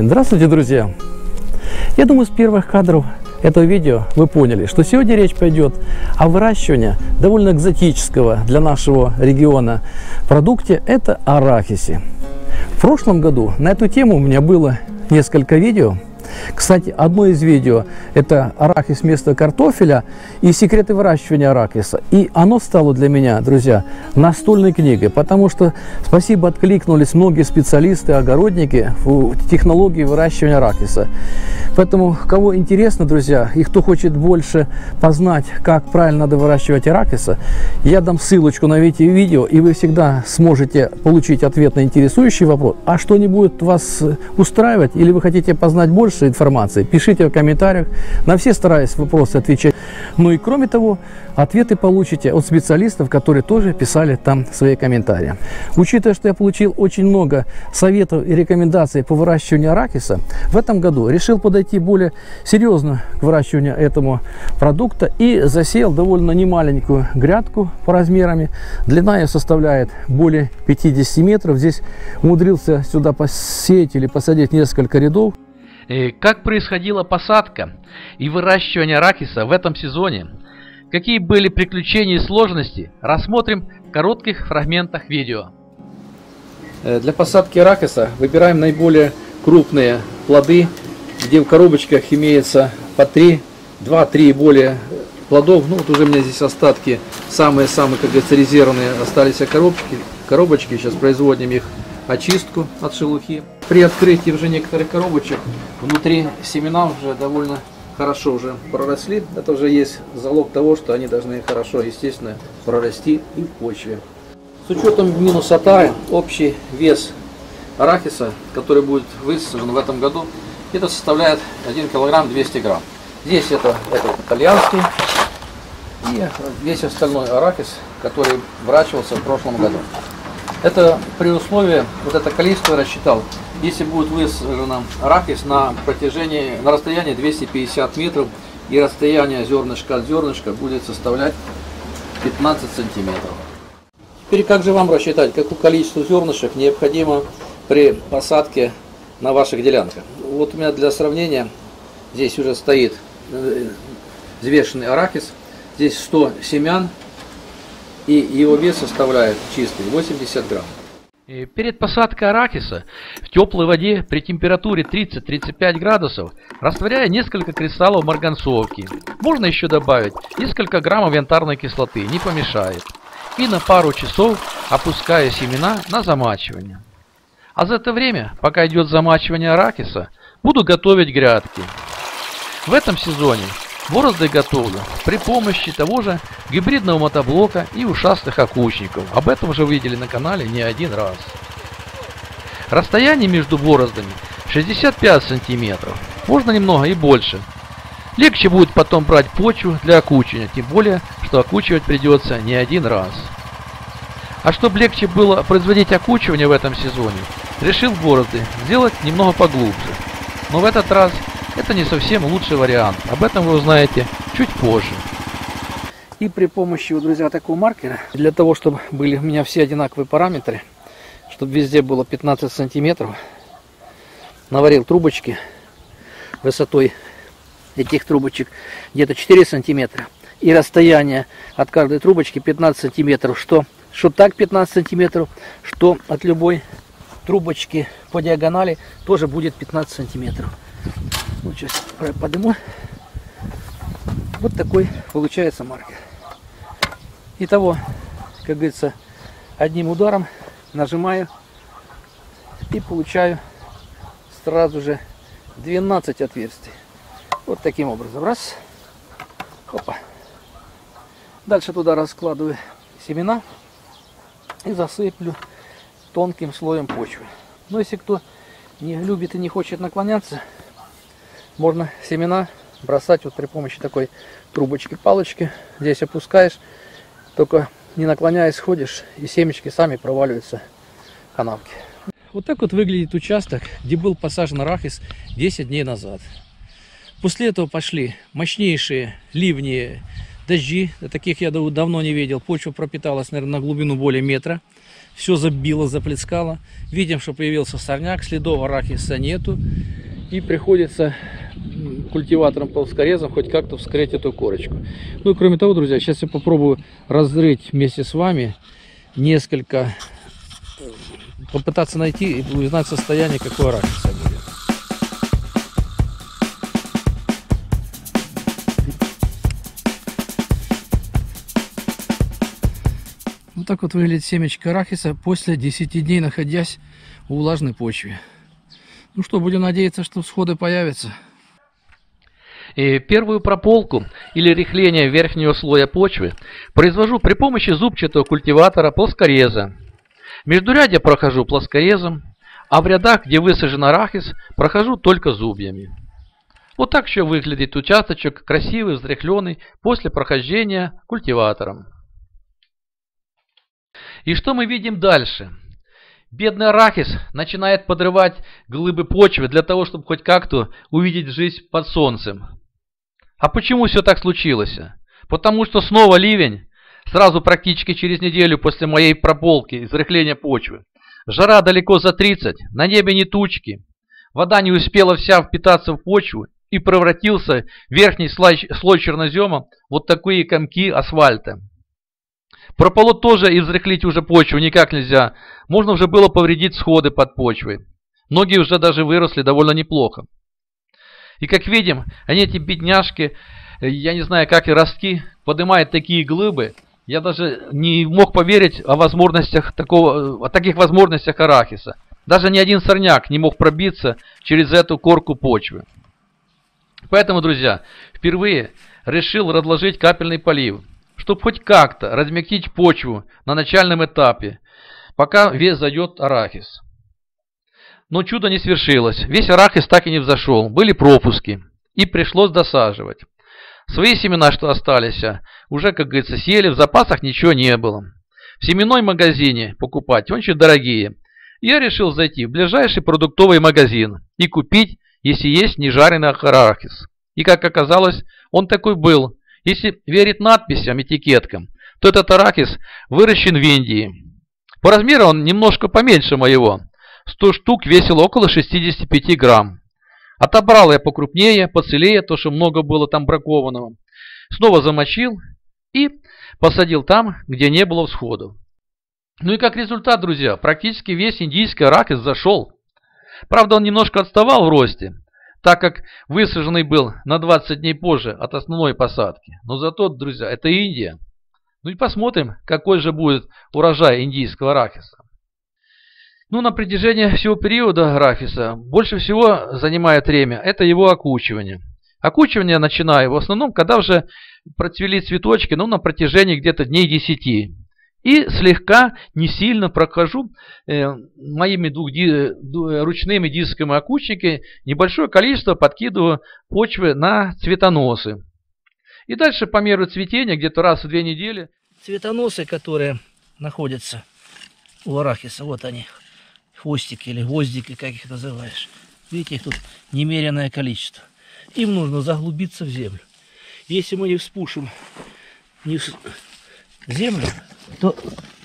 Здравствуйте, друзья! Я думаю, с первых кадров этого видео вы поняли, что сегодня речь пойдет о выращивании довольно экзотического для нашего региона продукте – это арахисе. В прошлом году на эту тему у меня было несколько видео. Кстати, одно из видео – это арахис вместо картофеля и секреты выращивания арахиса. И оно стало для меня, друзья, настольной книгой, потому что, спасибо, откликнулись многие специалисты, огородники в технологии выращивания арахиса. Поэтому, кого интересно, друзья, и кто хочет больше познать, как правильно надо выращивать арахиса, я дам ссылочку на эти видео, и вы всегда сможете получить ответ на интересующий вопрос. А что не будет вас устраивать, или вы хотите познать больше информации, пишите в комментариях, на все стараюсь вопросы отвечать. Ну и кроме того, ответы получите от специалистов, которые тоже писали там свои комментарии. Учитывая, что я получил очень много советов и рекомендаций по выращиванию арахиса, в этом году решил подойти более серьезно к выращиванию этому продукта и засеял довольно немаленькую грядку по размерам. Длина ее составляет более 50 метров. Здесь умудрился сюда посеять или посадить несколько рядов. Как происходила посадка и выращивание арахиса в этом сезоне, какие были приключения и сложности, рассмотрим в коротких фрагментах видео. Для посадки арахиса выбираем наиболее крупные плоды, где в коробочках имеется по 2-3 и более плодов. Ну вот уже у меня здесь остатки, самые-самые, как говорится, резервные, остались коробочки. Сейчас производим их очистку от шелухи. При открытии уже некоторых коробочек внутри семена уже довольно хорошо уже проросли. Это уже есть залог того, что они должны хорошо, естественно, прорасти и в почве. С учетом минуса тая, общий вес арахиса, который будет высажен в этом году, это составляет 1 килограмм 200 грамм. Здесь это итальянский и весь остальной арахис, который выращивался в прошлом году. Это при условии, вот это количество я рассчитал, если будет высажено арахис на расстоянии 250 метров, и расстояние зернышка от зернышка будет составлять 15 сантиметров. Теперь как же вам рассчитать, какое количество зернышек необходимо при посадке на ваших делянках? Вот у меня для сравнения здесь уже стоит взвешенный арахис, здесь 100 семян. И его вес составляет чистый 80 грамм. Перед посадкой арахиса в теплой воде при температуре 30-35 градусов, растворяя несколько кристаллов марганцовки. Можно еще добавить несколько граммов янтарной кислоты, не помешает. И на пару часов опуская семена на замачивание. А за это время, пока идет замачивание арахиса, буду готовить грядки. В этом сезоне борозды готовлю при помощи того же гибридного мотоблока и ушастых окучников. Об этом уже видели на канале не один раз. Расстояние между бороздами 65 сантиметров. Можно немного и больше. Легче будет потом брать почву для окучивания, тем более, что окучивать придется не один раз. А чтобы легче было производить окучивание в этом сезоне, решил борозды сделать немного поглубже. Но в этот раз это не совсем лучший вариант. Об этом вы узнаете чуть позже. И при помощи, друзья, такого маркера, для того, чтобы были у меня все одинаковые параметры, чтобы везде было 15 сантиметров, наварил трубочки высотой этих трубочек где-то 4 сантиметра. И расстояние от каждой трубочки 15 сантиметров. Что так 15 сантиметров, что от любой трубочки по диагонали тоже будет 15 сантиметров. Вот сейчас подниму. Вот такой получается маркер. Итого, как говорится, одним ударом нажимаю и получаю сразу же 12 отверстий. Вот таким образом. Раз. Опа. Дальше туда раскладываю семена и засыплю тонким слоем почвы. Но если кто не любит и не хочет наклоняться, можно семена бросать вот при помощи такой трубочки-палочки. Здесь опускаешь, только не наклоняясь ходишь, и семечки сами проваливаются в канавки. Вот так вот выглядит участок, где был посажен арахис 10 дней назад. После этого пошли мощнейшие ливни, дожди. Таких я давно не видел. Почва пропиталась, наверное, на глубину более метра. все забило, заплескало. Видим, что появился сорняк, следов арахиса нету. И приходится культиватором плоскорезом хоть как-то вскрыть эту корочку. Ну и кроме того, друзья, сейчас я попробую разрыть вместе с вами несколько, попытаться найти и узнать состояние, какой арахиса будет. Вот так вот выглядит семечко арахиса после 10 дней, находясь в влажной почве. Ну что, будем надеяться, что всходы появятся. И первую прополку или рыхление верхнего слоя почвы произвожу при помощи зубчатого культиватора плоскореза. Междурядья прохожу плоскорезом, а в рядах, где высажен арахис, прохожу только зубьями. Вот так еще выглядит участочек, красивый, взрыхленный, после прохождения культиватором. И что мы видим дальше? Бедный арахис начинает подрывать глыбы почвы для того, чтобы хоть как-то увидеть жизнь под солнцем. А почему все так случилось? Потому что снова ливень, сразу практически через неделю после моей прополки, взрыхления почвы. Жара далеко за 30, на небе не тучки. Вода не успела вся впитаться в почву и превратился верхний слой чернозема в вот такие комки асфальта. Прополоть тоже и взрыхлить уже почву никак нельзя. Можно уже было повредить сходы под почвой. Многие уже даже выросли довольно неплохо. И как видим, они, эти бедняжки, я не знаю, как и ростки, поднимают такие глыбы. Я даже не мог поверить о таких возможностях арахиса. Даже ни один сорняк не мог пробиться через эту корку почвы. Поэтому, друзья, впервые решил разложить капельный полив, чтобы хоть как-то размягчить почву на начальном этапе, пока весь зайдет арахис. Но чудо не свершилось. Весь арахис так и не взошел. Были пропуски. И пришлось досаживать. Свои семена, что остались, уже, как говорится, съели, в запасах ничего не было. В семенной магазине покупать очень дорогие. Я решил зайти в ближайший продуктовый магазин и купить, если есть нежаренный арахис. И, как оказалось, он такой был. Если верить надписям, этикеткам, то этот арахис выращен в Индии. По размеру он немножко поменьше моего. 100 штук весил около 65 грамм. Отобрал я покрупнее, поцелее, то, что много было там бракованного. Снова замочил и посадил там, где не было всходов. Ну и как результат, друзья, практически весь индийский арахис зашел. Правда, он немножко отставал в росте, так как высаженный был на 20 дней позже от основной посадки. Но зато, друзья, это Индия. Ну и посмотрим, какой же будет урожай индийского арахиса. Ну, на протяжении всего периода арахиса больше всего занимает время это его окучивание. Окучивание начинаю в основном, когда уже процвели цветочки, ну, на протяжении где-то дней 10. И слегка, не сильно прохожу моими ручными дисками окучники, небольшое количество подкидываю почвы на цветоносы. И дальше по мере цветения, где-то раз в 2 недели. Цветоносы, которые находятся у арахиса, вот они, хвостики или гвоздики, как их называешь. Видите, их тут немеренное количество. Им нужно заглубиться в землю. Если мы не вспушим в землю, то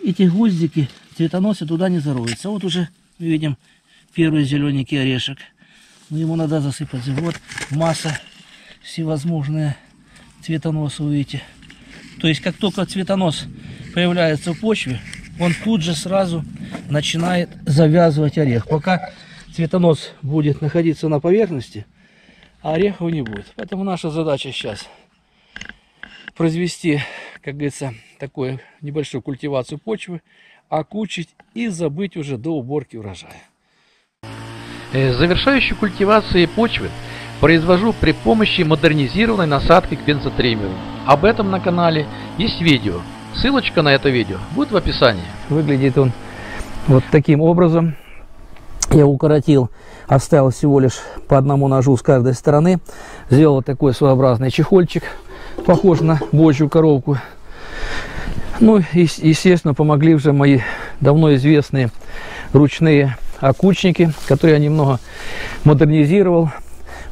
эти гвоздики, цветоносы туда не зароются. Вот уже мы видим первый зелененький орешек. Но ему надо засыпать. Вот масса всевозможные цветоносы, увидите. То есть, как только цветонос появляется в почве, он тут же сразу начинает завязывать орех. Пока цветонос будет находиться на поверхности, а орехов не будет. Поэтому наша задача сейчас произвести, как говорится, такую небольшую культивацию почвы, окучить и забыть уже до уборки урожая. Завершающую культивацию почвы произвожу при помощи модернизированной насадки к бензотриммеру. Об этом на канале есть видео. Ссылочка на это видео будет в описании. Выглядит он вот таким образом. Я укоротил, оставил всего лишь по одному ножу с каждой стороны. Сделал такой своеобразный чехольчик, похож на божью коровку. Ну и, естественно, помогли уже мои давно известные ручные окучники, которые я немного модернизировал,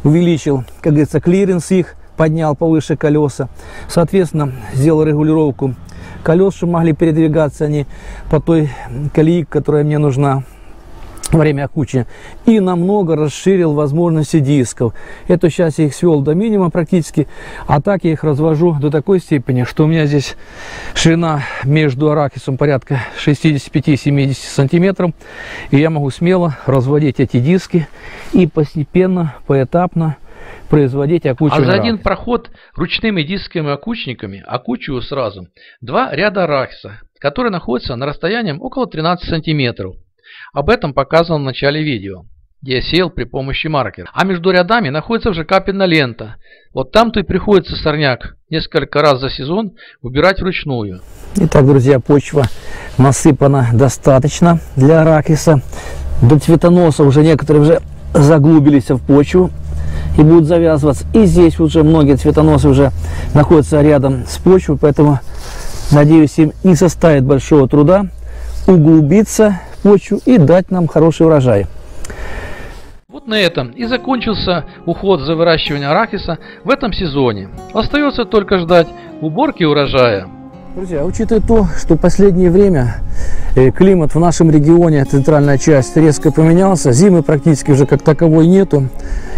увеличил, как говорится, клиренс их, поднял повыше колеса. Соответственно, сделал регулировку колес, чтобы могли передвигаться они по той колее, которая мне нужна во время окучивания, и намного расширил возможности дисков. Это сейчас я их свел до минимума практически, а так я их развожу до такой степени, что у меня здесь ширина между арахисом порядка 65-70 сантиметров, и я могу смело разводить эти диски и постепенно, поэтапно производить окучивание. А за один проход ручными дисковыми окучниками окучиваю сразу 2 ряда арахиса, которые находятся на расстоянии около 13 сантиметров. Об этом показано в начале видео, где я сеял при помощи маркера. А между рядами находится уже капельная лента. Вот там-то и приходится сорняк несколько раз за сезон убирать вручную. Итак, друзья, почва насыпана достаточно для арахиса. До цветоноса уже некоторые уже заглубились в почву и будут завязываться. И здесь уже многие цветоносы уже находятся рядом с почвой, поэтому, надеюсь, им не составит большого труда углубиться в почву и дать нам хороший урожай. Вот на этом и закончился уход за выращиванием арахиса в этом сезоне. Остается только ждать уборки урожая. Друзья, учитывая то, что в последнее время климат в нашем регионе, центральная часть, резко поменялся, зимы практически уже как таковой нету,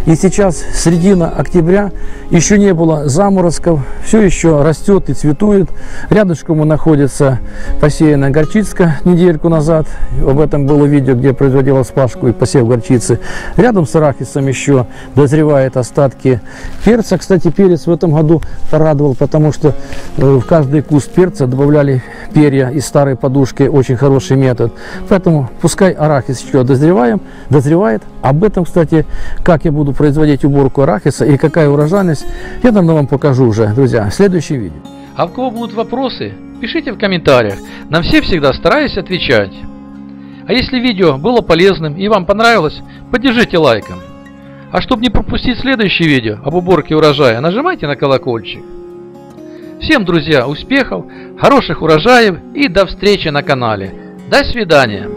и сейчас середина октября, еще не было заморозков, все еще растет и цветует. Рядышком находится посеянная горчицка недельку назад, об этом было видео, где производила вспашку и посев горчицы. Рядом с арахисом еще дозревают остатки перца. Кстати, перец в этом году порадовал, потому что в каждый куст перца добавляли перья из старой подушки, очень хороший метод. Поэтому пускай арахис еще дозревает. Об этом, кстати, как я буду производить уборку арахиса и какая урожайность, я давно вам покажу уже, друзья, в следующем видео. А у кого будут вопросы, пишите в комментариях, на все всегда стараюсь отвечать. А если видео было полезным и вам понравилось, поддержите лайком. А чтобы не пропустить следующее видео об уборке урожая, нажимайте на колокольчик. Всем, друзья, успехов, хороших урожаев и до встречи на канале. До свидания.